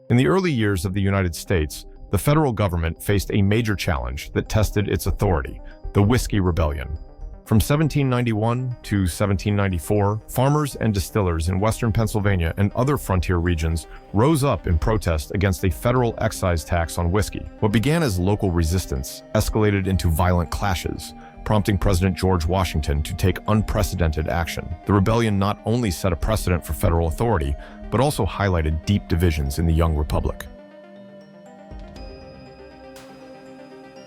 In the early years of the United States, the federal government faced a major challenge that tested its authority: the Whiskey Rebellion. From 1791 to 1794, farmers and distillers in western Pennsylvania and other frontier regions rose up in protest against a federal excise tax on whiskey. What began as local resistance escalated into violent clashes, prompting President George Washington to take unprecedented action. The rebellion not only set a precedent for federal authority, but also highlighted deep divisions in the young republic.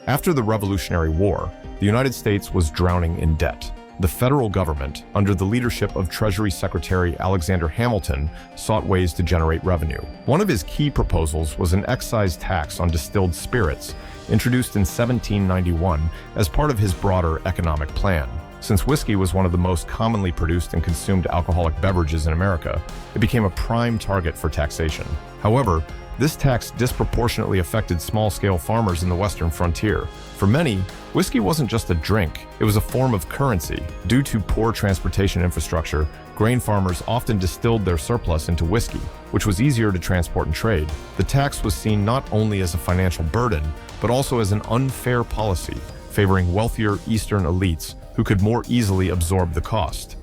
After the Revolutionary War, the United States was drowning in debt. The federal government, under the leadership of Treasury Secretary Alexander Hamilton, sought ways to generate revenue. One of his key proposals was an excise tax on distilled spirits, introduced in 1791 as part of his broader economic plan. Since whiskey was one of the most commonly produced and consumed alcoholic beverages in America, it became a prime target for taxation. However, this tax disproportionately affected small-scale farmers in the western frontier. For many, whiskey wasn't just a drink, it was a form of currency. Due to poor transportation infrastructure, grain farmers often distilled their surplus into whiskey, which was easier to transport and trade. The tax was seen not only as a financial burden, but also as an unfair policy, favoring wealthier Eastern elites who could more easily absorb the cost.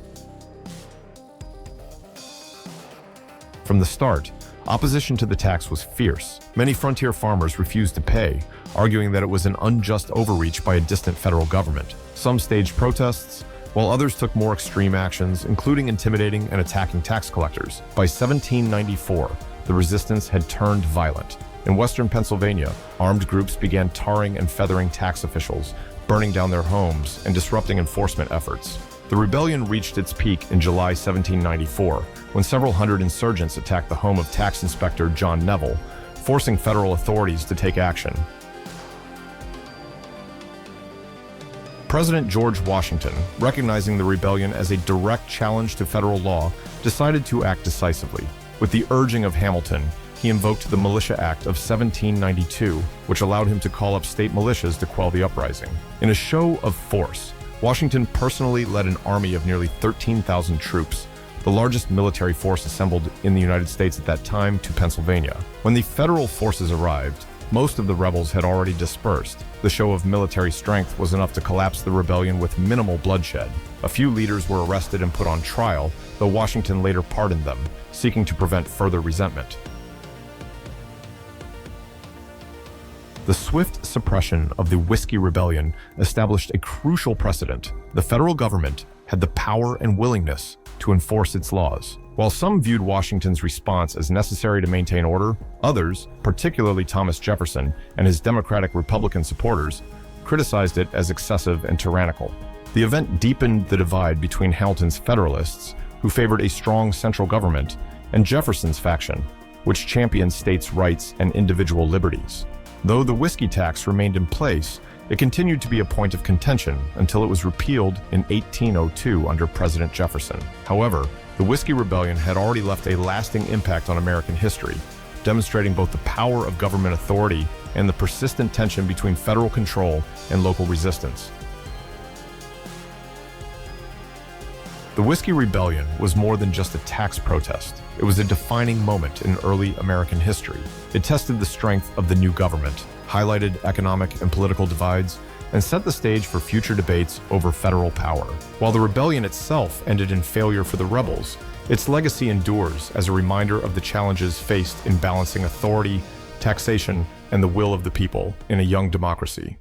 From the start, opposition to the tax was fierce. Many frontier farmers refused to pay, arguing that it was an unjust overreach by a distant federal government. Some staged protests, while others took more extreme actions, including intimidating and attacking tax collectors. By 1794, the resistance had turned violent. In western Pennsylvania, armed groups began tarring and feathering tax officials, burning down their homes, and disrupting enforcement efforts. The rebellion reached its peak in July 1794, when several hundred insurgents attacked the home of tax inspector John Neville, forcing federal authorities to take action. President George Washington, recognizing the rebellion as a direct challenge to federal law, decided to act decisively. With the urging of Hamilton, he invoked the Militia Act of 1792, which allowed him to call up state militias to quell the uprising. In a show of force, Washington personally led an army of nearly 13,000 troops, the largest military force assembled in the United States at that time, to Pennsylvania. When the federal forces arrived, most of the rebels had already dispersed. The show of military strength was enough to collapse the rebellion with minimal bloodshed. A few leaders were arrested and put on trial, though Washington later pardoned them, seeking to prevent further resentment. The swift suppression of the Whiskey Rebellion established a crucial precedent. The federal government had the power and willingness to enforce its laws. While some viewed Washington's response as necessary to maintain order, others, particularly Thomas Jefferson and his Democratic-Republican supporters, criticized it as excessive and tyrannical. The event deepened the divide between Hamilton's Federalists, who favored a strong central government, and Jefferson's faction, which championed states' rights and individual liberties. Though the whiskey tax remained in place, it continued to be a point of contention until it was repealed in 1802 under President Jefferson. However, the Whiskey Rebellion had already left a lasting impact on American history, demonstrating both the power of government authority and the persistent tension between federal control and local resistance. The Whiskey Rebellion was more than just a tax protest. It was a defining moment in early American history. It tested the strength of the new government, highlighted economic and political divides, and set the stage for future debates over federal power. While the rebellion itself ended in failure for the rebels, its legacy endures as a reminder of the challenges faced in balancing authority, taxation, and the will of the people in a young democracy.